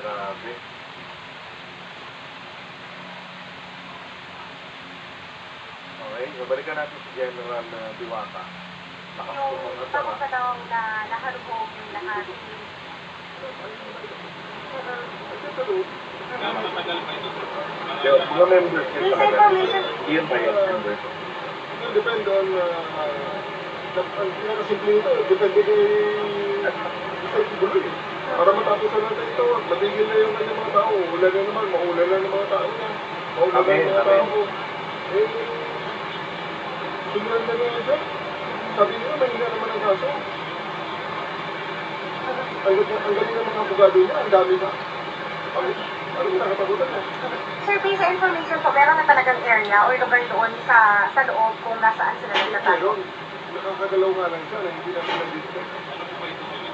Grabe. Okay, babalikan natin si General Diwata. Lakas Yung ko mga bago pa daw na naharugog yung lahat. Matagal pa ito, sir. Mga members yun Yung talaga. information, Iyon ba yung members? It will depend on ang pinakasimple nito, depende kay Buloy. Para matapos na natin ito, matigil na yung kanyang mga tao. Ulan na naman, maulan na ng mga tao niya. Maulan na ng mga tao. Eh, sundan na nga siya. Sabi nila, mahina naman ang kaso. Ang galing ng mga abogado niya, ang dami na. Ano yung nakatagutan niya? sir, based sa information po, meron na talagang area or lugar doon sa loob kung nasaan sila nagtatago. Meron. Nakakagalaw nga lang siya na hindi natin nandito. Ano po ba ito, sir?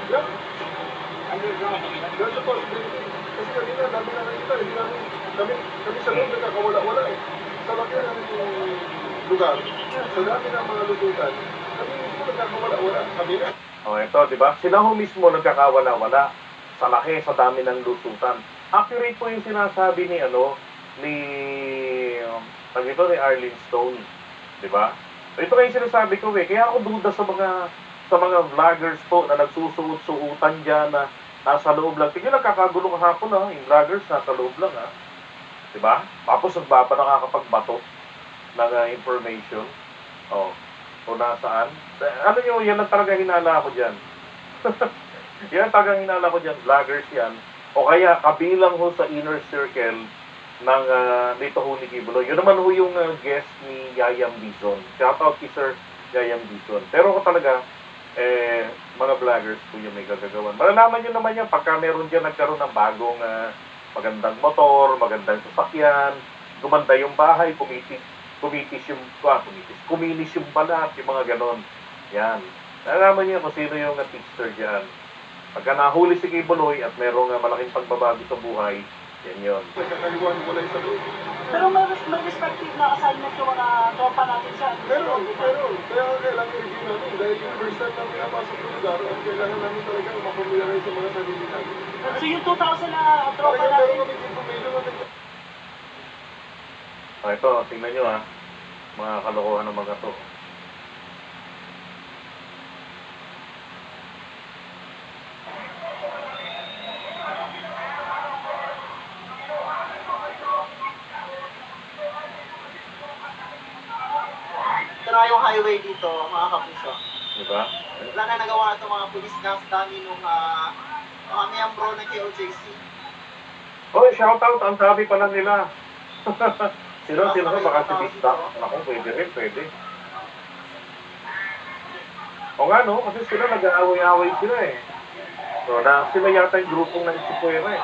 Yeah. There's a possibility. Kasi kanina, dami na nakita. Hindi namin, kami sa loob nagkakawala-wala eh. Sa laki ng lugar, sa dami ng mga lututan, kami mismo nagkakawala-wala. Kami na. Oh, ito, di ba? Sila ho mismo nagkakawala-wala sa laki, sa dami ng lusutan. Accurate po yung sinasabi ni, ni Arlene Stone. Di ba? Ito kayo sinasabi ko kaya ako duda sa mga vloggers po na nagsusuot-suutan dyan na nasa loob lang. Tingnan, nagkakagulo kahapon yung vloggers nasa loob lang Di ba? Tapos nagbaba nakakapagbato ng information. Oh, kung nasaan. Ano nyo, yan ang talaga hinala ko dyan. Yan ang talaga hinala ko dyan, vloggers yan. O kaya kabilang ho sa inner circle ng nito ho ni Kibuloy. Yun naman ho yung guest ni Yayam Dizon. Shoutout kay Sir Yayam Dizon. Pero ko talaga, mga vloggers po yung may gagagawan. Malalaman nyo naman yan pagka meron dyan nagkaroon ng bagong magandang motor, magandang sasakyan, gumanda yung bahay, kuminis yung balat, yung mga ganon. Yan. Malalaman nyo kung sino yung tipster dyan. Pagka nahuli si Kibuloy at merong malaking pagbabago sa buhay, yan yun. Nagkakaliwan ko lang sa loob. Pero may respective na assignment yung mga tropa natin siya. Meron. Kaya kailangan i-review namin. Dahil yung first time namin napasok ng lugar, at kailangan namin talaga mapamilyaray sa mga sarili namin. So yung 2,000 na tropa Talagang natin, meron kami information natin. Ito, tingnan nyo mga kalokohan ng mga to. Ito na yung highway dito, mga kapuso. Diba? Wala na nagawa ito mga pulis na dami nung mga miyembro ng KOJC. Oy, shoutout, ang sabi pa lang nila. Sino ka baka si Bista? Naku, pwede rin, pwede. O nga no, kasi sila nag-aaway-aaway sila eh. So, sila yata yung grupong nagsipuera eh.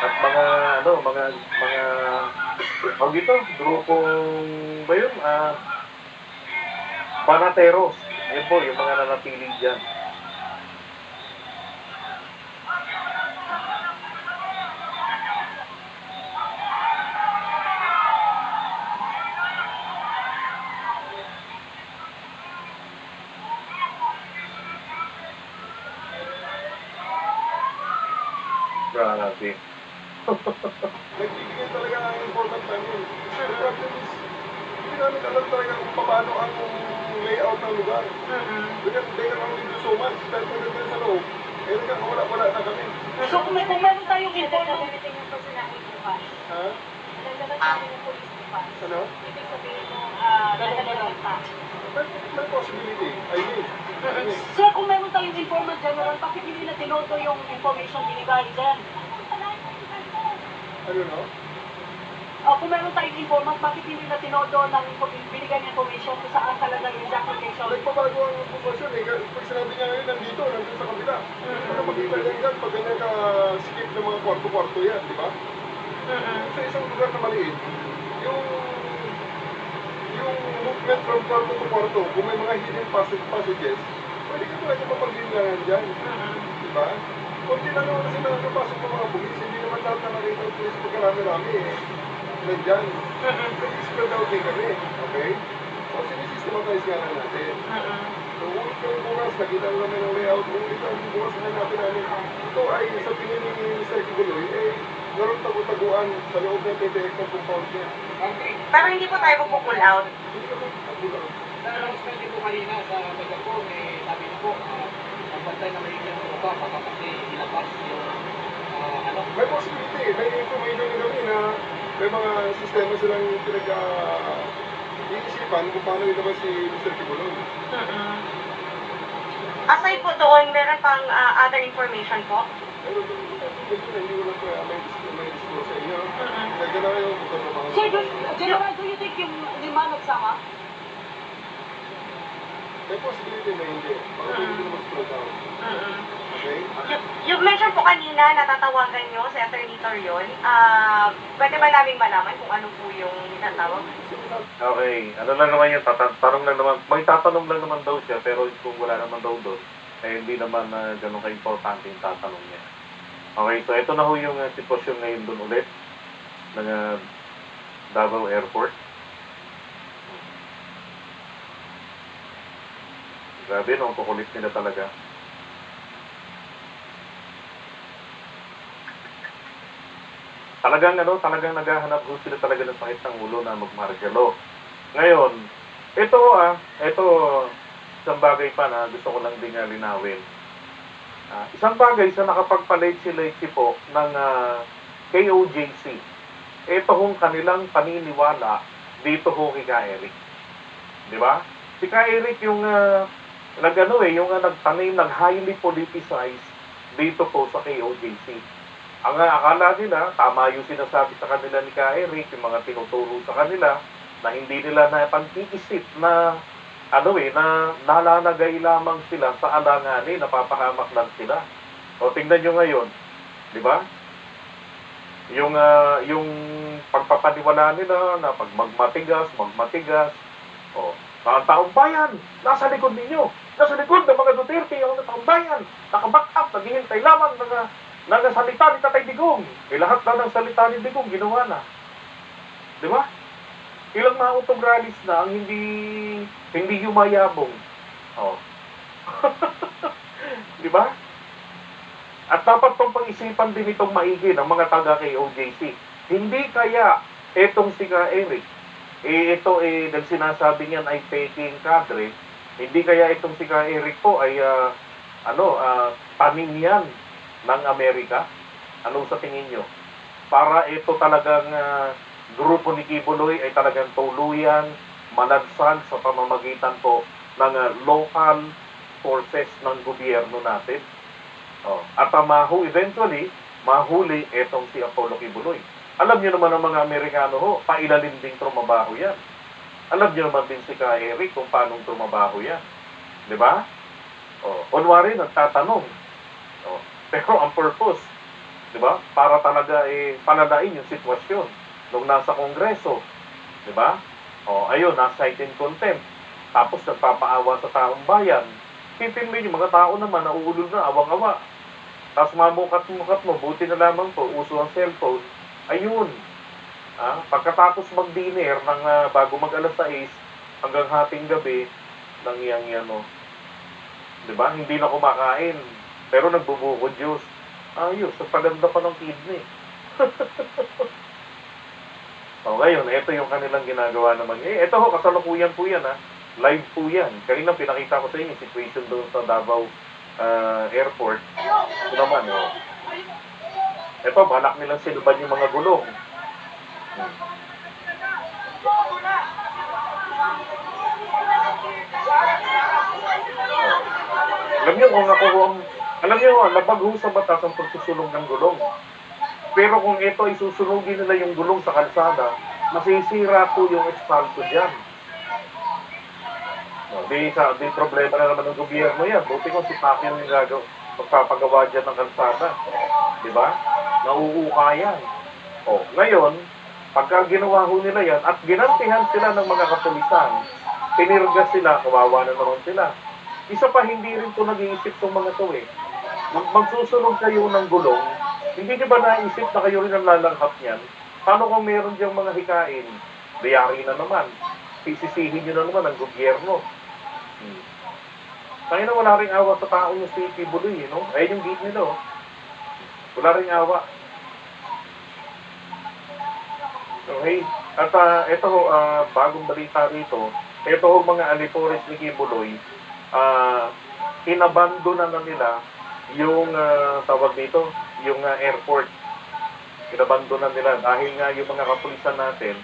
At mga dito, grupong ba yun? Banateros. Yun po, yung mga nanatili dyan. Grabe. Nagbibigay talaga ang important time yun. Kasi the problem is, hindi namin alam talaga kung paano ang layout ng lugar. They can only do so much. Dahil kung nandun sa loob, wala na kami. so kung meron tayong info, Gagamitin yung personality bukas. Ha? Gagamitin yung police bukas. Ano? Ibig sabihin mo, dadagdagan pa. May possibility. I mean. sir, kung meron tayong informant general, bakit hindi na tinoto yung information binigay dyan? Ano no? Kung meron tayong informant, bakit hindi na tinodo ng binigay ng information kung saan talaga yung exact location? Nagpabago ang informasyon eh. Pag sinabi niya ngayon, nandito sa kabila. Para makita niya yan, pag ganyan ka-skip ng mga kwarto-kwarto yan, di ba? Sa isang lugar na maliit, yung movement from kwarto to kwarto, kung may mga hidden passages, pwede ka talaga mapaglinlangan dyan. Di ba? Kunti lang naman kasi nakakapasok ng mga pulis, hindi naman lahat na nakita ng pulis pagkarami-rami eh. Nandyan. Nag-spread out din kami. Okay? So, sinisystematize nga lang natin. So, yung bukas, nakita ko namin ang layout ng bukas na natin namin. Ito ay sa tingin ni Mr. Kibuloy, meron tagu-taguan sa loob ng TTX ng compound niya. Okay. Pero hindi po tayo pull out. Hindi kami tagulan. Na-announcement din po kanina sa Megapro, sabi niyo po, ang bantay na may ikan po ba, baka kasi ilabas yung ano. May possibility, may information din kami na may mga sistema silang iisipan kung paano ilabas si Mr. Kibuloy. Aside po doon, meron pang other information po? Pero hindi ko lang may disclose sa inyo. Kaya na kayo kung ano mga... Sir, General, do you think yung lima nagsama? May possibility na hindi. Baka hindi naman slow down. Okay? Yung mention po kanina, natatawagan nyo sa Attorney Torion. Pwede ba namin malaman kung ano po yung nitatawag? Okay, ano lang naman yun, tanong lang naman, may tatanong lang naman daw siya, pero kung wala naman daw doon, hindi naman ganun ka-importante yung tatanong niya. Okay, so ito na ho yung sitwasyon ngayon doon ulit, ng Davao Airport. Grabe, no, kukulit nila talaga. Talagang naghahanap ho sila talaga ng sakit ng ulo na magmargalo. Ngayon, ito isang bagay pa na gusto ko lang din linawin. Isang bagay sa nakapagpa-late po ng KOJC. Ito hong kanilang paniniwala dito ho kay Ka Eric. Di ba? Si Ka Eric yung nagtanim, nag-highly politicized dito po sa KOJC. Ang akala nila, tama yung sinasabi sa kanila ni Ka Eric, yung mga tinuturo sa kanila, na hindi nila na pag-iisip na na nalalagay lamang sila sa alanganin, napapahamak lang sila. O tingnan nyo ngayon, di ba? Yung pagpapaniwala nila na pag magmatigas, o, mga taong bayan, nasa likod ninyo, nasa likod ng mga Duterte, yung taong bayan, nakaback up, naghihintay lamang ng salita ni Tatay Digong. Lahat na ng salita ni Digong, ginawa na. Di ba? Ilang mga autogralis na ang hindi yumayabong. Oh. Di ba? At dapat pang pag-isipan din itong maigi ng mga taga kay OJC. Hindi kaya etong si Ka Eric, sinasabi niyan ay peking kadre, hindi kaya itong si Ka Eric po ay tanim yan ng Amerika? Ano sa tingin nyo? Para ito talagang grupo ni Kibuloy ay talagang tuluyan, managsag sa pamamagitan po ng local forces ng gobyerno natin. At eventually, mahuli itong si Apollo Kibuloy. Alam nyo naman ang mga Amerikano ho, pailalim ding trumabaho yan. Alam nyo naman din si Ka Eric kung paano trumabaho yan. Di ba? Kunwari, nagtatanong. Pero ang purpose, di ba? Para talaga paladain yung sitwasyon nung nasa Kongreso. Di ba? Ayun, nasa in contempt. Tapos nagpapaawa sa taong bayan. Pipilmin yung mga tao naman, nauulol na, awang-awa. Tapos mamukat-mukat mo, buti na lamang po, uso ang cellphone. Ayun. Pagkatapos mag-dinner ng bago mag-alas 6 hanggang hating gabi, nangyang di ba? Hindi na kumakain. Pero nagbubukod Diyos. Ayos, nagpaganda pa ng kidney. Ngayon, ito yung kanilang ginagawa naman. Ito ho, kasalukuyan po yan, live po yan. Kanina pinakita ko sa inyo yung situation doon sa Davao Airport. Ito naman, ito, balak nilang sinuban yung mga gulong. Alam niyo, labag ho sa batas ang pagsusulong ng gulong. Pero kung ito ay susunugin nila yung gulong sa kalsada, masisira po yung espalto dyan. Di problema na naman ng gobyerno yan. Buti kung si Pacquiao yung magpapagawa dyan ng kalsada. Di ba? Nauuka yan. Ngayon, pagka ginawa ho nila yan, at ginantihan sila ng mga kapulisan, tinirga sila, kawawa na naman sila. Isa pa, hindi rin ito nag-iisip itong mga ito Magsusunog kayo ng gulong, hindi nyo ba naisip na kayo rin ang lalanghap niyan? Paano kung meron diyang mga hikain? Dayari na naman. Sisisihin nyo na naman ang gobyerno. Kaya na wala ring awa sa tao yung si Kibuloy, no? Ayun yung gate nila, oh. Wala ring awa. Okay? At ito, bagong balita rito, ito mga alipores ni Kibuloy, inabandona na nila yung tawag dito, yung airport. Inabandona nila dahil nga yung mga kapulisan natin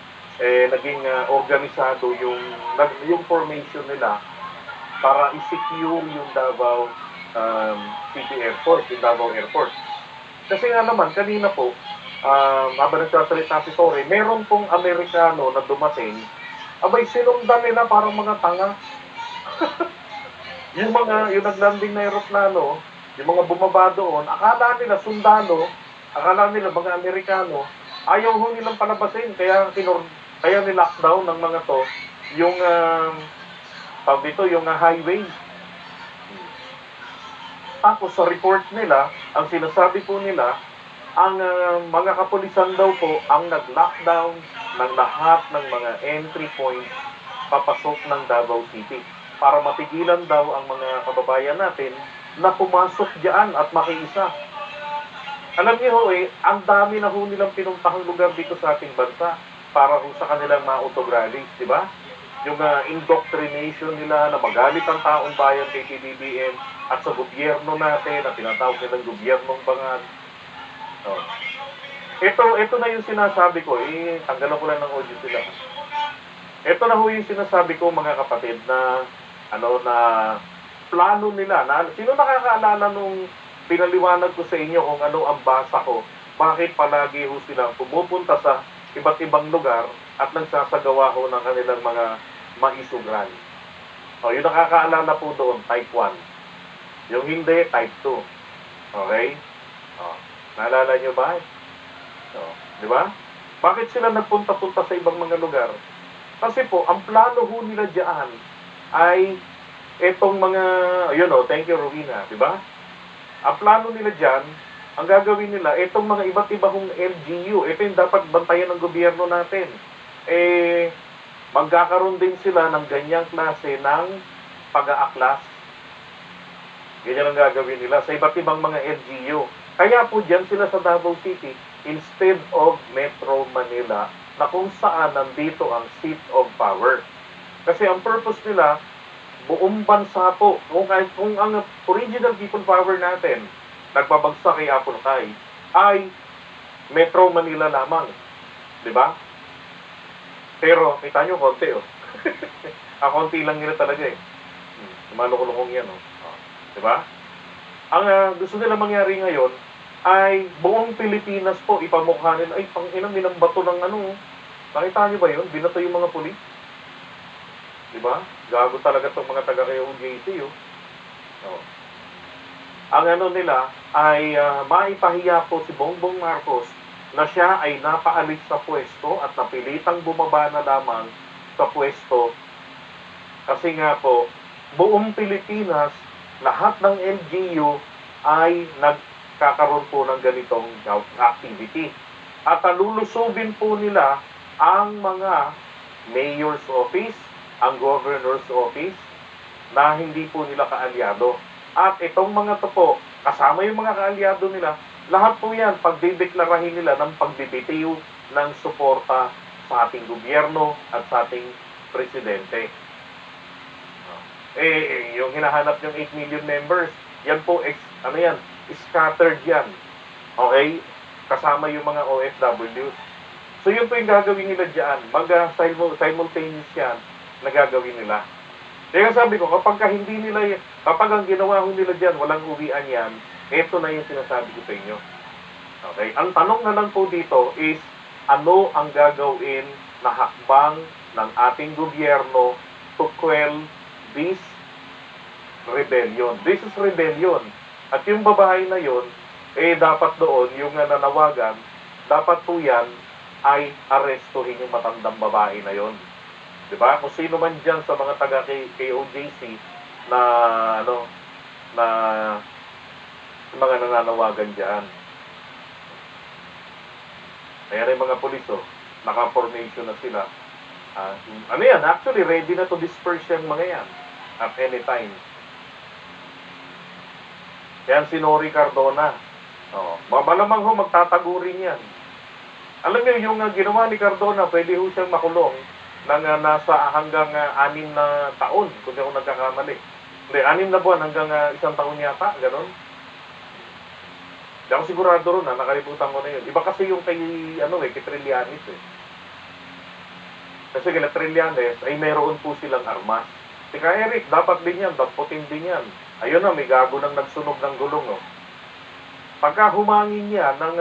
naging organisado yung formation nila para i-secure yung Davao City Airport, yung Davao Airport. Kasi nga naman, kanina po, habang nagsasalita si Torre, meron pong Amerikano na dumating, abay sinundan nila parang mga tanga. yung naglanding na aeroplano, yung mga bumaba doon, akala nila sundalo, akala nila mga Amerikano, ayaw ho nilang palabasin, kaya ni-lockdown ng mga to, yung, yung highway. Tapos sa report nila, ang sinasabi po nila, ang mga kapulisan daw po ang nag-lockdown ng lahat ng mga entry points papasok ng Davao City para mapigilan daw ang mga kababayan natin na pumasok diyan at makiisa. Alam niyo ho ang dami na ho nilang pinuntahang lugar dito sa ating bansa para ho sa kanilang mga autograllies, di ba? Yung indoctrination nila na magalit ang taong bayan kay PBBM at sa gobyerno natin na tinatawag nilang gobyernong bangag. Oh. Ito na yung sinasabi ko, tanggalan ko lang ng audio sila. Ito na ho yung sinasabi ko mga kapatid na na plano nila. Sino nakakaalala nung pinaliwanag ko sa inyo kung ano ang basa ko? Bakit palagi ho silang pumupunta sa iba't ibang lugar at nagsasagawa ho ng kanilang mga maisugran? O, yung nakakaalala po doon, type 1. Yung hindi, type 2. Okay? O, naalala nyo ba? O, di ba? Bakit sila nagpunta-punta sa ibang mga lugar? Kasi po, ang plano ho nila dyan ay etong mga, thank you Rowena, di ba? Ang plano nila dyan, ang gagawin nila, etong mga iba't ibang LGU, ito yung dapat bantayan ng gobyerno natin. Magkakaroon din sila ng ganyang klase ng pag-aaklas. Ganyan ang gagawin nila sa iba't ibang mga LGU. Kaya po dyan sila sa Davao City, instead of Metro Manila, na kung saan nandito ang seat of power. Kasi ang purpose nila, buong bansa po, kung ang original people power natin, nagbabagsak kay Apulcay, ay Metro Manila lamang. Di ba? Pero, kita nyo, konti, oh. Konti lang nila talaga, eh. Malukong yan, oh. Di ba? Ang gusto nila mangyari ngayon, ay buong Pilipinas po, ipamukha nila, ay, pang-inang minambato ng nakita nyo ba yun? Binato yung mga pulis. Diba? Gago talaga itong mga taga-OJC, oh. Oh. Ang nila ay maipahiya po si Bongbong Marcos na siya ay napaalis sa pwesto at napilitang bumaba na lamang sa pwesto. Kasi nga po, buong Pilipinas, lahat ng LGU ay nagkakaroon po ng ganitong activity. At lulusubin po nila ang mga mayor's office, ang governor's office, na hindi po nila kaalyado. At itong mga to po, kasama yung mga kaalyado nila, lahat po yan, pagdideklarahin nila ng pagbibitiw ng suporta sa ating gobyerno at sa ating presidente. Yung hinahanap yung 8 million members, yan po, scattered yan. Okay? Kasama yung mga OFWs. So yun po yung gagawin nila dyan. Simultaneous yan na gagawin nila. Kaya sabi ko, kapag ang ginawa nila dyan, walang uwian yan, ito na yung sinasabi ko sa inyo. Okay? Ang tanong na lang po dito is, ano ang gagawin na hakbang ng ating gobyerno to quell this rebellion? This is rebellion. At yung babae na yun, dapat doon, yung nanawagan, dapat po yan ay arestuhin yung matandang babae na yon. Diba? Kung sino man dyan sa mga taga KOJC na mga nananawagan dyan. Kaya rin mga pulis, naka-formation na sila. Actually ready na to disperse yung mga yan at any time. Yan si Nori Cardona. Malamang ho, magtatago rin yan. Alam niyo, yung ginawa ni Cardona, pwede ho siyang makulong ng nasa hanggang 6 na taon, kung di ako nagkakamali. Hindi, 6 na buwan hanggang 1 taon yata, gano'n. Hindi ako sigurado ron, nakalimutan ko na yun. Iba kasi yung kay Trillanes eh. Kasi kay Trillanes ay meron po silang armas. Si Ka Eric, dapat din yan, damputin din yan. Ayun na, may gago nang nagsunog ng gulong. Oh. Pagka humangin niya ng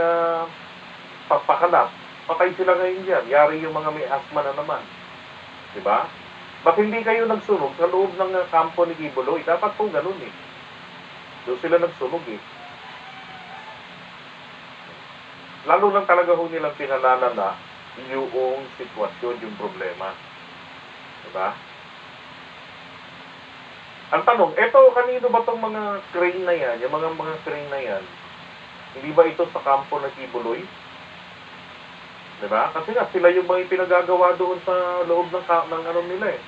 papakalap, patay sila ngayon dyan. Yari yung mga may asma na naman. Diba? Ba't hindi kayo nagsunog sa loob ng kampo ni Kibuloy? Dapat po ganun eh. Doon sila nagsunog eh. Lalo lang talaga ho nilang pinalala yung sitwasyon, yung problema. Diba? Ang tanong, eto, kanino ba tong mga crane na yan? Yung mga crane na yan, hindi ba ito sa kampo ng Kibuloy? Diba? Kasi nga, sila yung mga pinagagawa doon sa loob ng ano nila eh.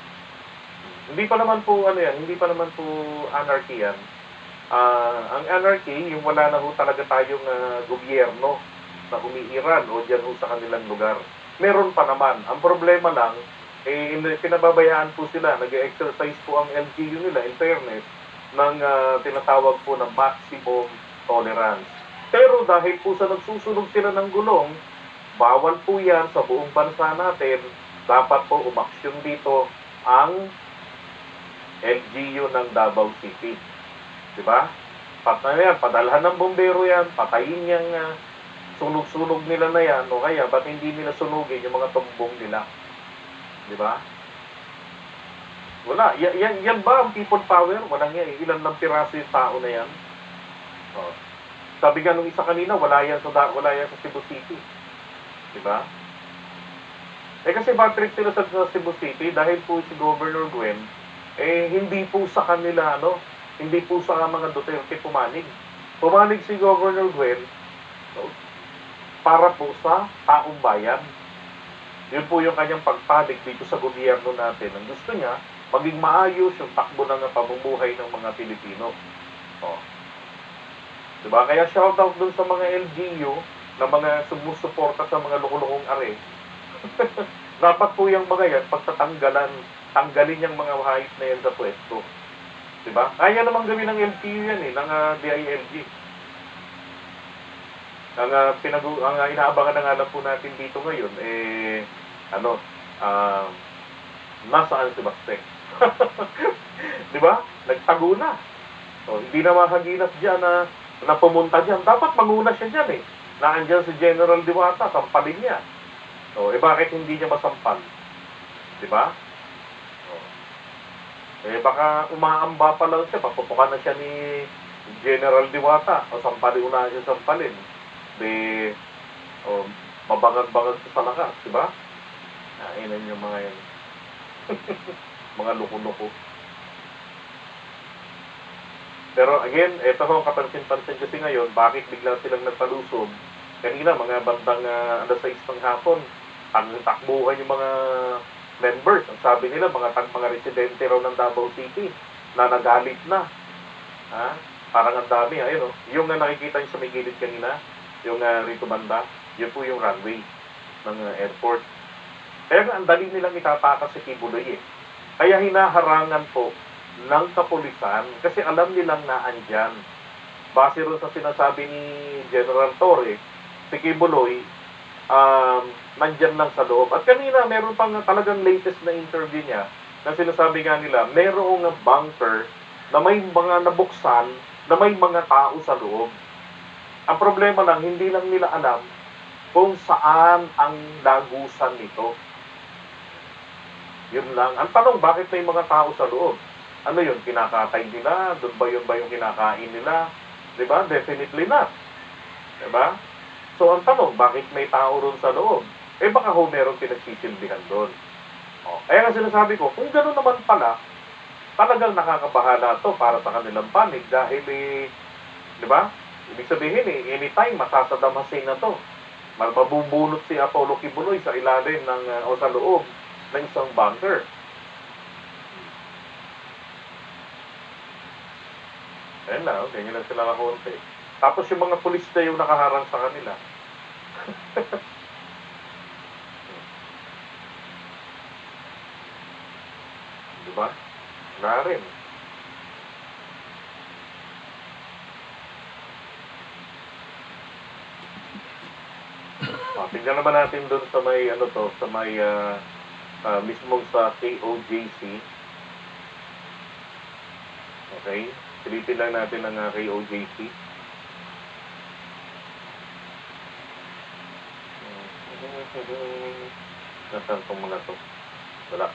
Hindi pa naman po, hindi pa naman po anarchy yan. Ang anarchy, yung wala na ho talaga tayong gobyerno na umiiral o dyan ho sa kanilang lugar. Meron pa naman. Ang problema lang, pinababayaan po sila, nag-exercise po ang LGU nila, in fairness, ng tinatawag po na maximum tolerance. Pero dahil po sa nagsusunog sila ng gulong, bawal po yan sa buong bansa natin. Dapat po umaksyon dito ang LGU ng Davao City. Diba? Padalhan ng bombero yan, patayin yung sunog-sunog nila na yan, o kaya ba't hindi nila sunugin yung mga tumbong nila? Diba? Wala. Yan ba ang people power? Walang yan. Ilan ng piraso yung tao na yan? Sabi nga nung isa kanina, wala yan sa Cebu City. Diba? Kasi bad trip sila sa Cebu City dahil po si Governor Gwen, hindi po sa kanila, hindi po sa mga Duterte pumanig. Pumanig si Governor Gwen para po sa taong bayan. Yun po yung kanyang pagpanig dito sa gobyerno natin. Ang gusto niya, maging maayos yung takbo ng pamumuhay ng mga Pilipino. Diba? Kaya shoutout dun sa mga LGU na mga sumusuporta sa mga lukulukong are. Dapat po yung mga yan, tanggalin yung mga hayop na yan sa pwesto. Diba? Kaya naman gawin ng LGU yan ng DILG. Ang inaabangan na nga lang po natin dito ngayon, nasaan si Baste? Diba? Nagtago na. Hindi na makaginas dyan na pumunta dyan. Dapat manguna siya dyan eh. Naandyan si General Diwata, sampalin niya. Bakit hindi niya masampal? Diba? Baka umaamba pa lang siya, papupukan na siya ni General Diwata, o unahan siya sampalin. Mabangag-bangag sa lakas, diba? Inan yung mga yan. Mga luko-luko. Pero again, ito ho, kapansin-pansin kasi ngayon, bakit bigla silang nagpalusog? Kanina, mga bandang 6 ng hapon, ang takbuhan yung mga members. Ang sabi nila, mga residente raw ng Davao City na nagalit na. Parang ang dami, ayun. Yung nakikita nyo sa may gilid kanina, yung rito banda, yun po yung runway ng airport. Kaya ang dali nilang itatakas si Kibuloy eh. Kaya hinaharangan po ng kapulisan kasi alam nilang naandyan. Base rin sa sinasabi ni General Torre, si Kibuloy, nandyan lang sa loob. At kanina, meron pang talagang latest na interview niya na sinasabi nga nila, merong bunker na may mga nabuksan na may mga tao sa loob. Ang problema lang, hindi lang nila alam kung saan ang lagusan nito. Yun lang. Ang tanong, bakit may mga tao sa loob? Ano yun? Kinakatay nila? Doon ba yung kinakain nila? Diba? Definitely not. Diba? So, ang tanong, bakit may tao ron sa loob? Baka ho meron pinagsisilbihan doon. Kaya nga sinasabi ko, kung gano'n naman pala, talagang nakakabahala to para sa kanilang panig dahil diba? Ibig sabihin anytime masasadamasin na to. Mabubunot si Apollo Kibuloy sa ilalim o sa loob ng isang bunker. Ayun lang, ganyan lang sila kakonti. Tapos yung mga pulis na yung nakaharang sa kanila. Di ba? Na rin. Tingnan naman natin doon sa may ano to, sa may mismong sa KOJC. Okay? Silipin lang natin ang KOJC. Nasaan itong mga to? Wala.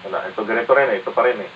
Wala. Ito ganito rin eh. Ito pa rin eh.